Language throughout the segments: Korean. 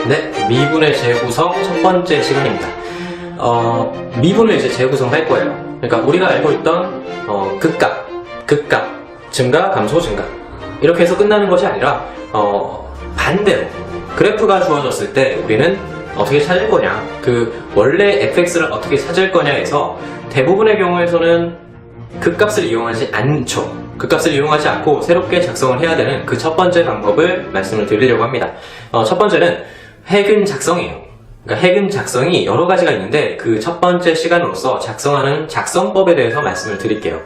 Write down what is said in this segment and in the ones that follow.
네, 미분의 재구성 첫 번째 시간입니다. 미분을 이제 재구성할 거예요. 그러니까 우리가 알고 있던 극값, 증가, 감소, 증가 이렇게 해서 끝나는 것이 아니라 반대로 그래프가 주어졌을 때 우리는 어떻게 찾을 거냐, 그 원래 fx를 어떻게 찾을 거냐 해서 대부분의 경우에서는 극값을 이용하지 않죠. 극값을 이용하지 않고 새롭게 작성을 해야 되는 그 첫 번째 방법을 말씀을 드리려고 합니다. 첫 번째는 해근 작성이에요. 그러니까 해근 작성이 여러 가지가 있는데 그 첫 번째 시간으로서 작성하는 작성법에 대해서 말씀을 드릴게요.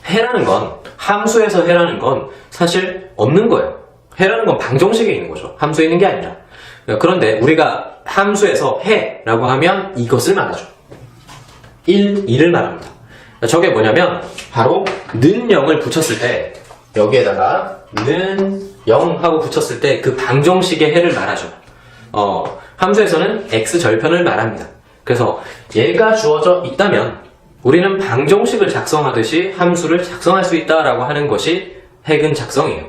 해라는 건, 함수에서 해라는 건 사실 없는 거예요. 해라는 건 방정식에 있는 거죠. 함수에 있는 게 아니라. 그런데 우리가 함수에서 해라고 하면 이것을 말하죠. 2를 말합니다. 저게 뭐냐면 바로 는 0을 붙였을 때 여기에다가 는 0 하고 붙였을 때 그 방정식의 해를 말하죠. 함수에서는 x절편을 말합니다. 그래서 얘가 주어져 있다면 우리는 방정식을 작성하듯이 함수를 작성할 수 있다라고 하는 것이 해근 작성이에요.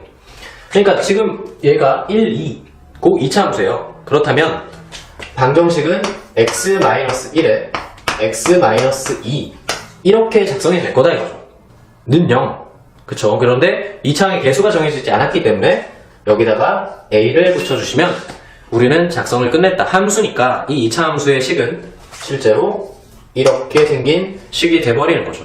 그러니까 지금 얘가 1, 2, 고 2차 함수예요. 그렇다면 방정식은 x-1에 x-2 이렇게 작성이 될 거다 이거죠. 는 0. 그쵸? 그런데 2차항의 개수가 정해지지 않았기 때문에 여기다가 a를 붙여주시면 우리는 작성을 끝냈다. 함수니까 이 2차 함수의 식은 실제로 이렇게 생긴 식이 돼버리는 거죠.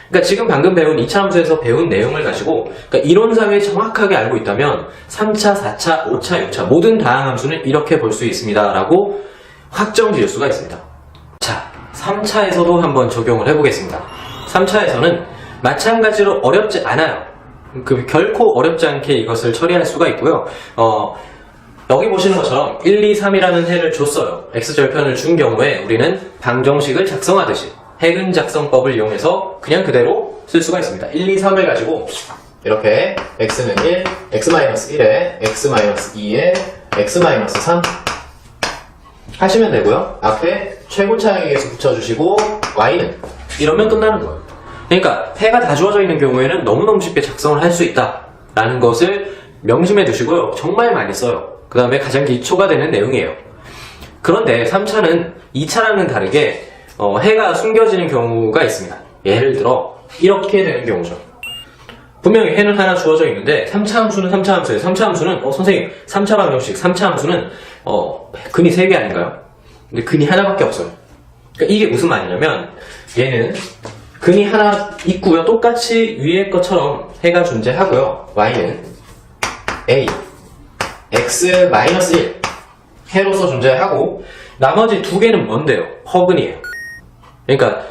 그러니까 지금 방금 배운 2차 함수에서 배운 내용을 가지고 그러니까 이론상에 정확하게 알고 있다면 3차, 4차, 5차, 6차 모든 다항함수는 이렇게 볼 수 있습니다 라고 확정 지을 수가 있습니다. 자, 3차에서도 한번 적용을 해보겠습니다. 3차에서는 마찬가지로 어렵지 않아요. 결코 어렵지 않게 이것을 처리할 수가 있고요. 여기 보시는 것처럼 1, 2, 3이라는 해를 줬어요. x절편을 준 경우에 우리는 방정식을 작성하듯이 해근 작성법을 이용해서 그냥 그대로 쓸 수가 있습니다. 1, 2, 3을 가지고 이렇게 x는 1, x-1에 x-2에 x-3 하시면 되고요. 앞에 최고차항의 개수 붙여주시고 y는 이러면 끝나는 거예요. 그러니까 해가 다 주어져 있는 경우에는 너무너무 쉽게 작성을 할 수 있다라는 것을 명심해 두시고요. 정말 많이 써요. 그 다음에 가장 기초가 되는 내용이에요. 그런데 3차는 2차랑은 다르게 해가 숨겨지는 경우가 있습니다. 예를 들어 이렇게 되는 경우죠. 분명히 해는 하나 주어져 있는데 3차 함수는 3차 함수예요. 3차 함수는 선생님 3차 방정식 3차 함수는 근이 3개 아닌가요? 근데 근이 하나밖에 없어요. 그러니까 이게 무슨 말이냐면 얘는 근이 하나 있고요. 똑같이 위에 것처럼 해가 존재하고요. y는 a x-1 해로서 존재하고 나머지 두 개는 뭔데요? 허근이에요. 그러니까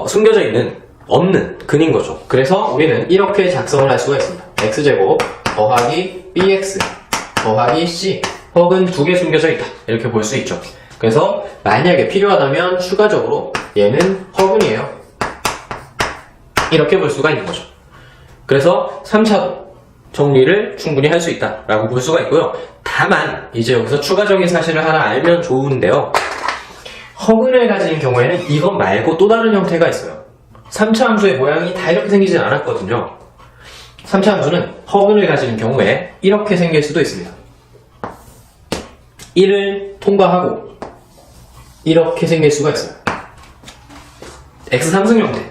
숨겨져 있는 없는 근인 거죠. 그래서 우리는 이렇게 작성을 할 수가 있습니다. x제곱 더하기 bx 더하기 c 허근 두 개 숨겨져 있다. 이렇게 볼 수 있죠. 그래서 만약에 필요하다면 추가적으로 얘는 허근이에요. 이렇게 볼 수가 있는 거죠. 그래서 3차도 정리를 충분히 할 수 있다라고 볼 수가 있고요. 다만 이제 여기서 추가적인 사실을 하나 알면 좋은데요. 허근을 가진 경우에는 이것 말고 또 다른 형태가 있어요. 3차 함수의 모양이 다 이렇게 생기진 않았거든요. 3차 함수는 허근을 가지는 경우에 이렇게 생길 수도 있습니다. 1을 통과하고 이렇게 생길 수가 있어요. x3승 형태.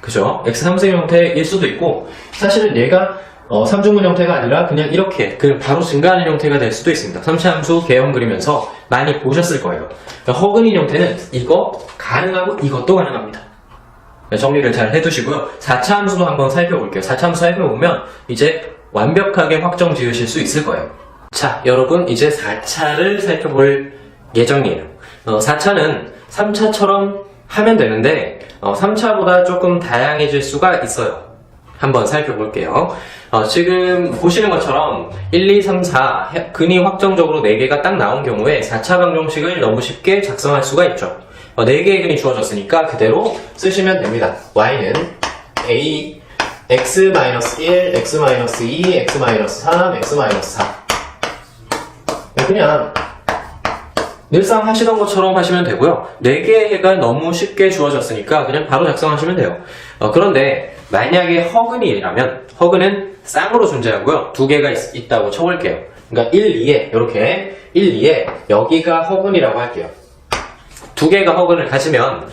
그죠? x3승 형태일 수도 있고 사실은 얘가 3중분 형태가 아니라 그냥 이렇게 바로 증가하는 형태가 될 수도 있습니다. 3차 함수 개형 그리면서 많이 보셨을 거예요. 허근인 형태는 이거 가능하고 이것도 가능합니다. 정리를 잘 해두시고요. 4차 함수도 한번 살펴볼게요. 4차 함수 살펴보면 이제 완벽하게 확정 지으실 수 있을 거예요. 자, 여러분 이제 4차를 살펴볼 예정이에요. 4차는 3차처럼 하면 되는데 3차보다 조금 다양해질 수가 있어요. 한번 살펴볼게요. 지금 보시는 것처럼 1, 2, 3, 4 근이 확정적으로 4개가 딱 나온 경우에 4차 방정식을 너무 쉽게 작성할 수가 있죠. 4개의 근이 주어졌으니까 그대로 쓰시면 됩니다. y는 a x-1, x-2, x-3, x-4 그냥 늘상 하시던 것처럼 하시면 되고요. 4개의 해가 너무 쉽게 주어졌으니까 그냥 바로 작성하시면 돼요. 그런데 만약에 허근이라면 허근은 쌍으로 존재하고요. 2개가 있다고 쳐볼게요. 그러니까 1, 2에 이렇게 1, 2에 여기가 허근이라고 할게요. 두 개가 허근을 가지면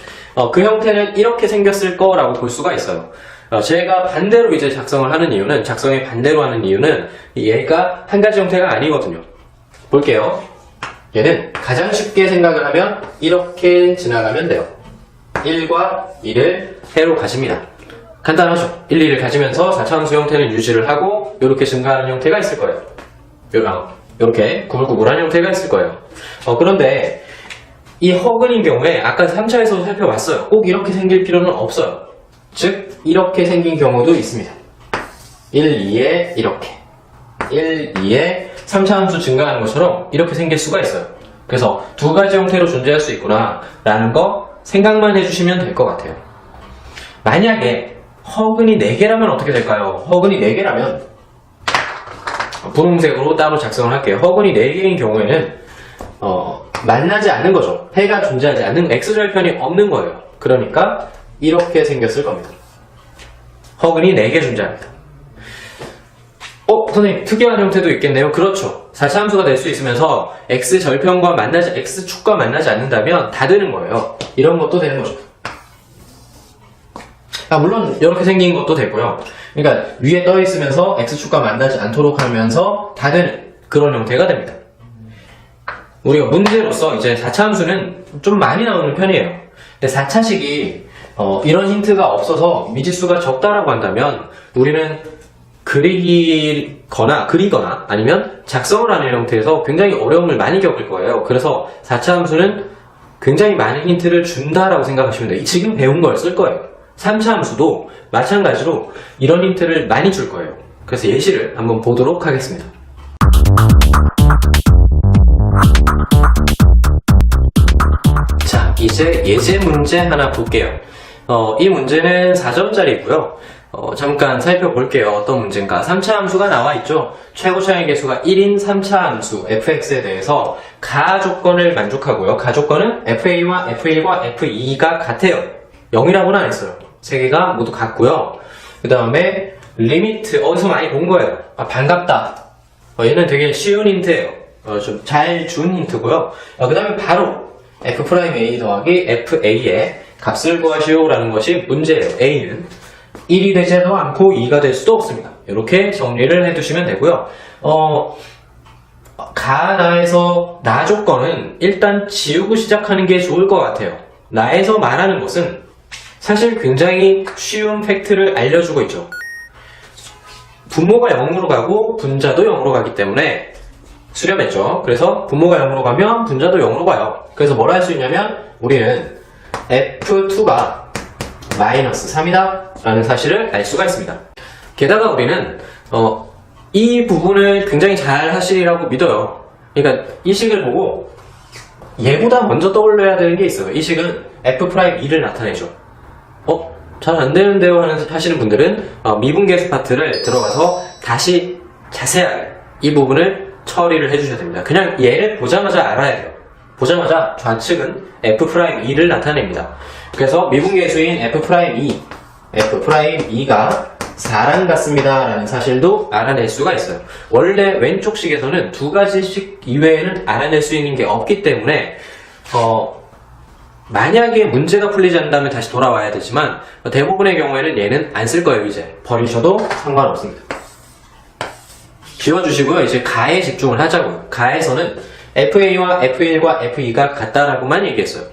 그 형태는 이렇게 생겼을 거라고 볼 수가 있어요. 제가 반대로 이제 작성을 하는 이유는, 작성에 반대로 하는 이유는 얘가 한 가지 형태가 아니거든요. 볼게요. 얘는 가장 쉽게 생각을 하면 이렇게 지나가면 돼요. 1과 2를 해로 가집니다. 간단하죠? 1, 2를 가지면서 4차함수 형태는 유지를 하고 이렇게 증가하는 형태가 있을 거예요. 이렇게 구불구불한 형태가 있을 거예요. 그런데 이 허근인 경우에 아까 3차에서도 살펴봤어요. 꼭 이렇게 생길 필요는 없어요. 즉 이렇게 생긴 경우도 있습니다. 1, 2에 이렇게 1, 2에 3차 함수 증가하는 것처럼 이렇게 생길 수가 있어요. 그래서 두 가지 형태로 존재할 수 있구나 라는 거 생각만 해주시면 될 것 같아요. 만약에 허근이 4개라면 어떻게 될까요? 허근이 4개라면 분홍색으로 따로 작성을 할게요. 허근이 4개인 경우에는 만나지 않는 거죠. 해가 존재하지 않는 x절편이 없는 거예요. 그러니까 이렇게 생겼을 겁니다. 허근이 4개 존재합니다. 선생님 특이한 형태도 있겠네요. 그렇죠. 4차 함수가 될 수 있으면서 x절편과 x축과 만나지 않는다면 다 되는 거예요. 이런 것도 되는 거죠. 물론 이렇게 생긴 것도 되고요. 그러니까 위에 떠 있으면서 x축과 만나지 않도록 하면서 다 되는 그런 형태가 됩니다. 우리가 문제로서 이제 4차 함수는 좀 많이 나오는 편이에요. 근데 4차식이 이런 힌트가 없어서 미지수가 적다라고 한다면 우리는 그리거나 아니면 작성을 하는 형태에서 굉장히 어려움을 많이 겪을 거예요. 그래서 4차 함수는 굉장히 많은 힌트를 준다라고 생각하시면 돼요. 지금 배운 걸 쓸 거예요. 3차 함수도 마찬가지로 이런 힌트를 많이 줄 거예요. 그래서 예시를 한번 보도록 하겠습니다. 자, 이제 예제 문제 하나 볼게요. 이 문제는 4점짜리고요. 잠깐 살펴볼게요. 어떤 문제인가. 3차 함수가 나와 있죠. 최고 차이 계수가 1인 3차 함수 fx에 대해서 가 조건을 만족하고요. 가 조건은 fa와 f1과 f2가 같아요. 0이라고는 안 했어요. 세 개가 모두 같고요. 그 다음에 리미트, 어디서 많이 본 거예요. 반갑다. 얘는 되게 쉬운 힌트예요. 좀 잘 준 힌트고요. 그 다음에 바로 f'a 더하기 fa의 값을 구하시오 라는 것이 문제예요. a는 1이 되지도 않고 2가 될 수도 없습니다. 이렇게 정리를 해두시면 되고요. 가나에서 나 조건은 일단 지우고 시작하는 게 좋을 것 같아요. 나에서 말하는 것은 사실 굉장히 쉬운 팩트를 알려주고 있죠. 분모가 0으로 가고 분자도 0으로 가기 때문에 수렴했죠. 그래서 분모가 0으로 가면 분자도 0으로 가요. 그래서 뭘 할 수 있냐면 우리는 F2가 마이너스 3이다 라는 사실을 알 수가 있습니다. 게다가 우리는 이 부분을 굉장히 잘 하시리라고 믿어요. 그러니까 이 식을 보고 얘보다 먼저 떠올려야 되는 게 있어요. 이 식은 F'2를 나타내죠. 잘 안되는데요 하시는 분들은 미분계수 파트를 들어가서 다시 자세하게 이 부분을 처리를 해주셔야 됩니다. 그냥 얘를 보자마자 알아야 돼요. 보자마자 좌측은 F'2를 나타냅니다. 그래서 미분계수인 F'2가 4랑 같습니다 라는 사실도 알아낼 수가 있어요. 원래 왼쪽 식에서는 두 가지 식 이외에는 알아낼 수 있는 게 없기 때문에 만약에 문제가 풀리지 않는다면 다시 돌아와야 되지만 대부분의 경우에는 얘는 안 쓸 거예요. 이제 버리셔도 상관없습니다. 지워주시고요. 이제 가에 집중을 하자고요. 가에서는 FA와 F1과 F2가 같다라고만 얘기했어요.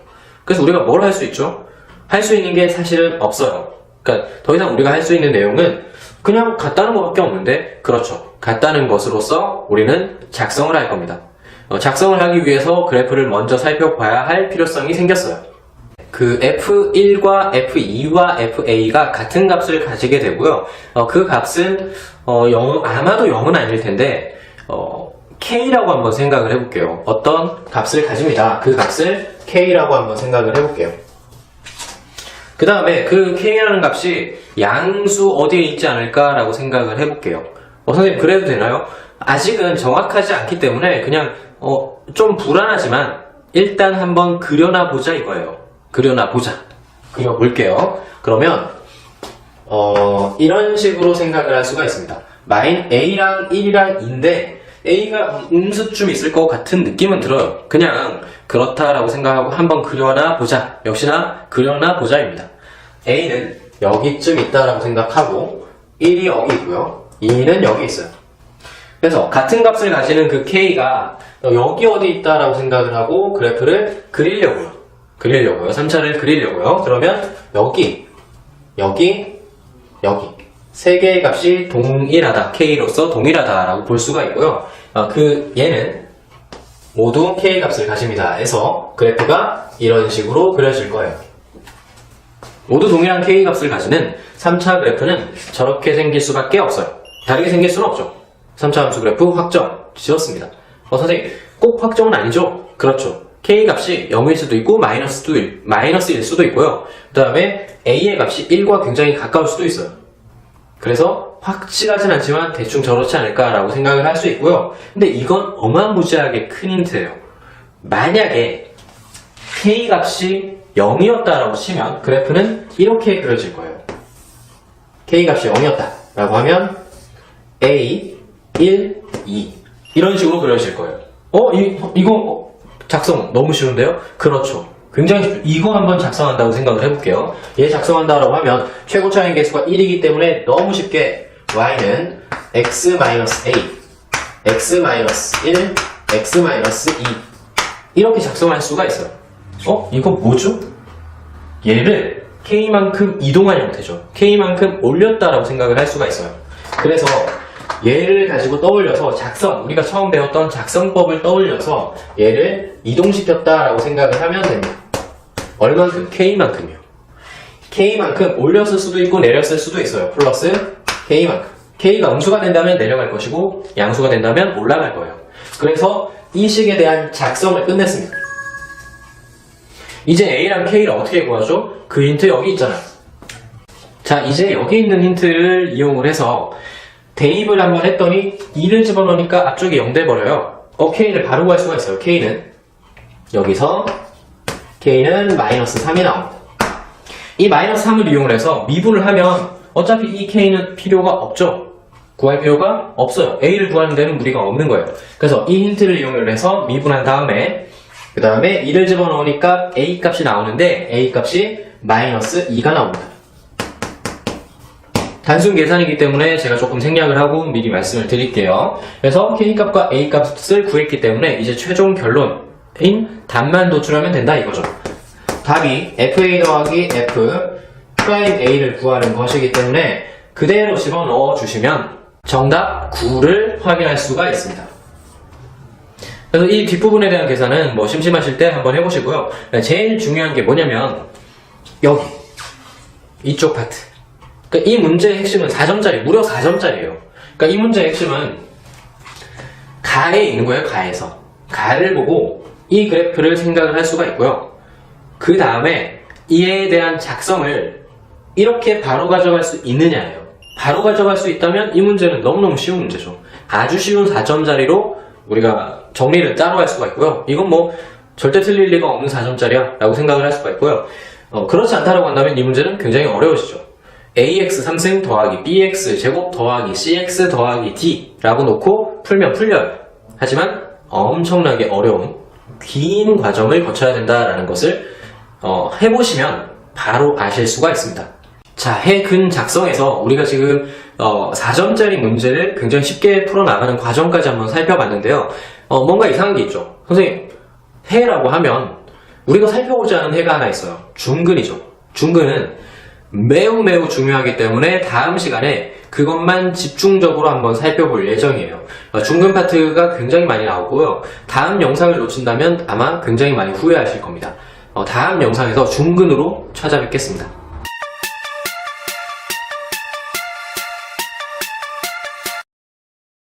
그래서 우리가 뭘 할 수 있죠? 할 수 있는 게 사실은 없어요. 그러니까 더 이상 우리가 할 수 있는 내용은 그냥 같다는 것밖에 없는데, 그렇죠. 같다는 것으로서 우리는 작성을 할 겁니다. 작성을 하기 위해서 그래프를 먼저 살펴봐야 할 필요성이 생겼어요. 그 F1과 F2와 FA가 같은 값을 가지게 되고요. 그 값은 아마도 0은 아닐 텐데 K라고 한번 생각을 해볼게요. 어떤 값을 가집니다. 그 값을 K라고 한번 생각을 해볼게요. 그 다음에 그 K라는 값이 양수 어디에 있지 않을까라고 생각을 해볼게요. 선생님 그래도 되나요? 아직은 정확하지 않기 때문에 그냥 좀 불안하지만 일단 한번 그려놔 보자 이거예요. 그려놔 보자. 그려볼게요. 그러면 이런 식으로 생각을 할 수가 있습니다. 마인 A랑 1이랑 2인데 A가 음수쯤 있을 것 같은 느낌은 들어요. 그냥 그렇다라고 생각하고 한번 그려나 보자. 역시나 그려나 보자입니다. A는 여기쯤 있다라고 생각하고 1이 여기 있고요. 2는 여기 있어요. 그래서 같은 값을 가지는 그 K가 여기 어디 있다라고 생각을 하고 그래프를 그리려고요. 3차를 그리려고요. 그러면 여기 세 개의 값이 동일하다. K로서 동일하다라고 볼 수가 있고요. 얘는 모두 K 값을 가집니다. 해서 그래프가 이런 식으로 그려질 거예요. 모두 동일한 K 값을 가지는 3차 그래프는 저렇게 생길 수밖에 없어요. 다르게 생길 수는 없죠. 3차 함수 그래프 확정 지었습니다. 선생님 꼭 확정은 아니죠? 그렇죠. K 값이 0일 수도 있고 마이너스일 수도 있고요. 그 다음에 A의 값이 1과 굉장히 가까울 수도 있어요. 그래서 확실하진 않지만 대충 저렇지 않을까라고 생각을 할 수 있고요. 근데 이건 어마무지하게 큰 힌트예요. 만약에 K 값이 0이었다라고 치면 그래프는 이렇게 그려질 거예요. K 값이 0이었다라고 하면 A, 1, 2 이런 식으로 그려질 거예요. 이거 작성 너무 쉬운데요? 그렇죠. 굉장히 쉽죠. 이거 한번 작성한다고 생각을 해볼게요. 얘 작성한다라고 하면 최고 차이 개수가 1이기 때문에 너무 쉽게 y는 x-a, x-1, x-2 이렇게 작성할 수가 있어요. 이거 뭐죠? 얘를 k만큼 이동한 형태죠. k만큼 올렸다라고 생각을 할 수가 있어요. 그래서 얘를 가지고 떠올려서 우리가 처음 배웠던 작성법을 떠올려서 얘를 이동시켰다라고 생각을 하면 됩니다. 얼만큼? K만큼이요. K만큼 올렸을 수도 있고 내렸을 수도 있어요. 플러스 K만큼. K가 음수가 된다면 내려갈 것이고 양수가 된다면 올라갈 거예요. 그래서 이 식에 대한 작성을 끝냈습니다. 이제 A랑 K를 어떻게 구하죠? 그 힌트 여기 있잖아요. 자, 이제 여기 있는 힌트를 이용을 해서 대입을 한번 했더니 2를 집어넣으니까 앞쪽이 0 돼버려요. K를 바로 구할 수가 있어요. K는 여기서 K는 마이너스 3이 나옵니다. 이 마이너스 3을 이용을 해서 미분을 하면 어차피 이 K는 필요가 없죠. 구할 필요가 없어요. A를 구하는 데는 무리가 없는 거예요. 그래서 이 힌트를 이용을 해서 미분한 다음에 그 다음에 2를 집어넣으니까 A 값이 나오는데 A 값이 마이너스 2가 나옵니다. 단순 계산이기 때문에 제가 조금 생략을 하고 미리 말씀을 드릴게요. 그래서 K값과 A값을 구했기 때문에 이제 최종 결론인 답만 도출하면 된다 이거죠. 답이 FA 더하기 F 프라임 A를 구하는 것이기 때문에 그대로 집어넣어 주시면 정답 9를 확인할 수가 있습니다. 그래서 이 뒷부분에 대한 계산은 심심하실 때 한번 해보시고요. 제일 중요한 게 뭐냐면 여기 이쪽 파트. 그러니까 이 문제의 핵심은 4점짜리, 무려 4점짜리예요. 그러니까 이 문제의 핵심은 가에 있는 거예요. 가에서 가를 보고 이 그래프를 생각을 할 수가 있고요. 그 다음에 이에 대한 작성을 이렇게 바로 가져갈 수 있느냐예요. 바로 가져갈 수 있다면 이 문제는 너무너무 쉬운 문제죠. 아주 쉬운 4점짜리로 우리가 정리를 따로 할 수가 있고요. 이건 절대 틀릴 리가 없는 4점짜리야 라고 생각을 할 수가 있고요. 그렇지 않다라고 한다면 이 문제는 굉장히 어려워지죠. ax 3승 더하기 bx 제곱 더하기 cx 더하기 d 라고 놓고 풀면 풀려요. 하지만 엄청나게 어려운 긴 과정을 거쳐야 된다라는 것을 해보시면 바로 아실 수가 있습니다. 자, 해근 작성에서 우리가 지금 4점짜리 문제를 굉장히 쉽게 풀어나가는 과정까지 한번 살펴봤는데요. 뭔가 이상한 게 있죠. 선생님, 해라고 하면 우리가 살펴보지 않은 해가 하나 있어요. 중근이죠. 중근은 매우 중요하기 때문에 다음 시간에 그것만 집중적으로 한번 살펴볼 예정이에요. 중근 파트가 굉장히 많이 나오고요. 다음 영상을 놓친다면 아마 굉장히 많이 후회하실 겁니다. 다음 영상에서 중근으로 찾아뵙겠습니다.